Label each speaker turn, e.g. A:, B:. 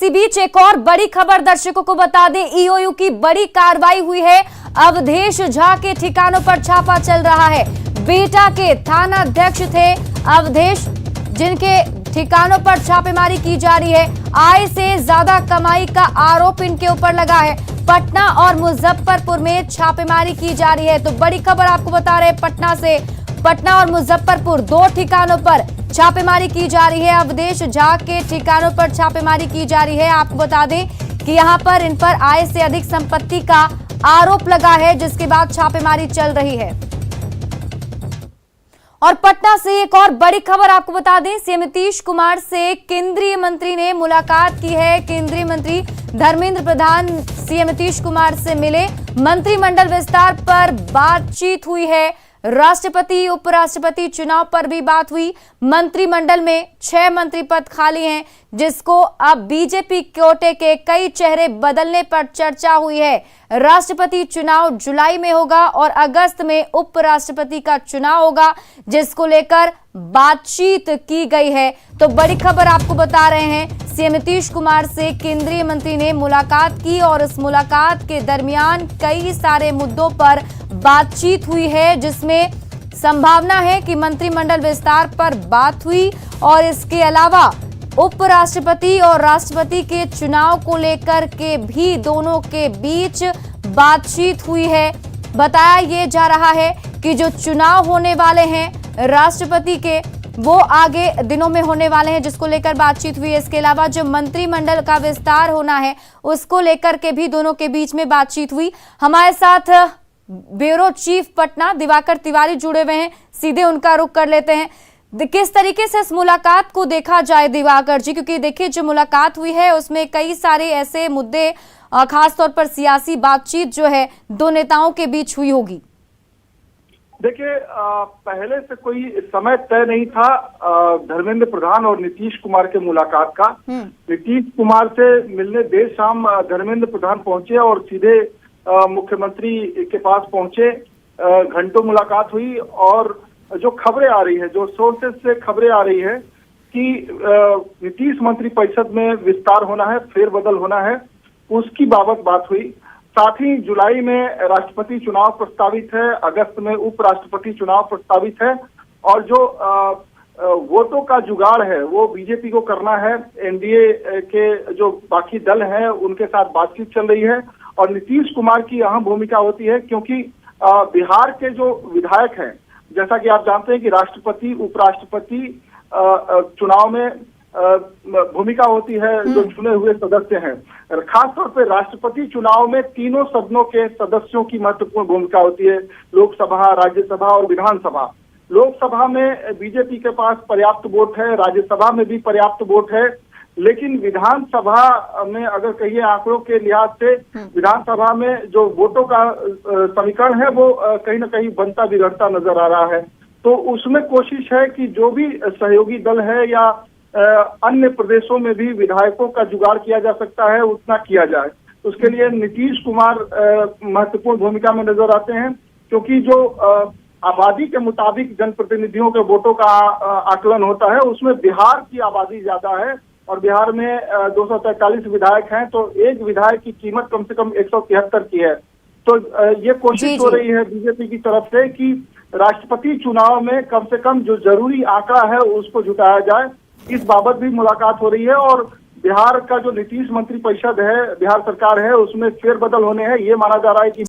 A: इसी बीच एक और बड़ी खबर दर्शकों को बता दें, ईओयू की बड़ी कार्रवाई हुई है। अवधेश झा के ठिकानों पर छापा चल रहा है। बिहटा के थाना अध्यक्ष थे अवधेश, जिनके ठिकानों पर छापेमारी की जा रही है। आय से ज्यादा कमाई का आरोप इनके ऊपर लगा है। पटना और मुजफ्फरपुर में छापेमारी की जा रही है। तो बड़ी खबर आपको बता रहे हैं पटना से। पटना और मुजफ्फरपुर दो ठिकानों पर छापेमारी की जा रही है। अवधेश झा के ठिकानों पर छापेमारी की जा रही है। आपको बता दें कि यहां पर इन पर आय से अधिक संपत्ति का आरोप लगा है, जिसके बाद छापेमारी चल रही है। और पटना से एक और बड़ी खबर आपको बता दें, सीएम नीतीश कुमार से केंद्रीय मंत्री ने मुलाकात की है। केंद्रीय मंत्री धर्मेंद्र प्रधान सीएम नीतीश कुमार से मिले। मंत्रिमंडल विस्तार पर बातचीत हुई है। राष्ट्रपति उपराष्ट्रपति चुनाव पर भी बात हुई। मंत्रिमंडल में 6 मंत्री पद खाली हैं, जिसको अब बीजेपी कोटे के कई चेहरे बदलने पर चर्चा हुई है। राष्ट्रपति चुनाव जुलाई में होगा और अगस्त में उपराष्ट्रपति का चुनाव होगा, जिसको लेकर बातचीत की गई है। तो बड़ी खबर आपको बता रहे हैं, सीएम नीतीश कुमार से केंद्रीय मंत्री ने मुलाकात की और इस मुलाकात के दरमियान कई सारे मुद्दों पर बातचीत हुई है, जिसमें संभावना है कि मंत्रिमंडल विस्तार पर बात हुई और इसके अलावा उपराष्ट्रपति और राष्ट्रपति के चुनाव को लेकर के भी दोनों के बीच बातचीत हुई है। बताया ये जा रहा है कि जो चुनाव होने वाले हैं राष्ट्रपति के, वो आगे दिनों में होने वाले हैं, जिसको लेकर बातचीत हुई है। इसके अलावा जो मंत्रिमंडल का विस्तार होना है उसको लेकर के भी दोनों के बीच में बातचीत हुई। हमारे साथ ब्यूरो चीफ पटना दिवाकर तिवारी जुड़े हुए हैं, सीधे उनका रुख कर लेते हैं। किस तरीके से इस मुलाकात को देखा जाए दिवाकर जी, क्योंकि देखिए जो मुलाकात हुई है उसमें कई सारे ऐसे मुद्दे, खासतौर पर सियासी बातचीत जो है दो नेताओं के बीच हुई होगी।
B: देखिए, पहले से कोई समय तय नहीं था धर्मेंद्र प्रधान और नीतीश कुमार के मुलाकात का। नीतीश कुमार से मिलने देर शाम धर्मेंद्र प्रधान पहुंचे और सीधे मुख्यमंत्री के पास पहुंचे। घंटों मुलाकात हुई और जो खबरें आ रही है, जो सोर्सेस से खबरें आ रही है कि नीतीश मंत्रिपरिषद में विस्तार होना है, फेरबदल होना है, उसकी बाबत बात हुई। साथ ही जुलाई में राष्ट्रपति चुनाव प्रस्तावित है, अगस्त में उपराष्ट्रपति चुनाव प्रस्तावित है और जो वोटों का जुगाड़ है वो बीजेपी को करना है। एनडीए के जो बाकी दल हैं उनके साथ बातचीत चल रही है और नीतीश कुमार की अहम भूमिका होती है, क्योंकि बिहार के जो विधायक हैं, जैसा कि आप जानते हैं कि राष्ट्रपति उपराष्ट्रपति चुनाव में भूमिका होती है जो चुने हुए सदस्य हैं। खासतौर पे राष्ट्रपति चुनाव में तीनों सदनों के सदस्यों की महत्वपूर्ण भूमिका होती है, लोकसभा, राज्यसभा और विधानसभा। लोकसभा में बीजेपी के पास पर्याप्त वोट है, राज्यसभा में भी पर्याप्त वोट है, लेकिन विधानसभा में अगर कहिए आंकड़ों के लिहाज से विधानसभा में जो वोटों का समीकरण है वो कहीं ना कहीं बनता बिगड़ता नजर आ रहा है। तो उसमें कोशिश है कि जो भी सहयोगी दल है या अन्य प्रदेशों में भी विधायकों का जुगाड़ किया जा सकता है उतना किया जाए। उसके लिए नीतीश कुमार महत्वपूर्ण भूमिका में नजर आते हैं, क्योंकि जो आबादी के मुताबिक जनप्रतिनिधियों के वोटों का आकलन होता है उसमें बिहार की आबादी ज्यादा है और बिहार में 243 विधायक हैं, तो एक विधायक की कीमत कम से कम 173 की है। तो ये कोशिश हो रही है बीजेपी की तरफ से कि राष्ट्रपति चुनाव में कम से कम जो जरूरी आंकड़ा है उसको जुटाया जाए। इस बाबत भी मुलाकात हो रही है और बिहार का जो नीतीश मंत्रिपरिषद है, बिहार सरकार है, उसमें फेरबदल होने हैं। ये माना जा रहा है कि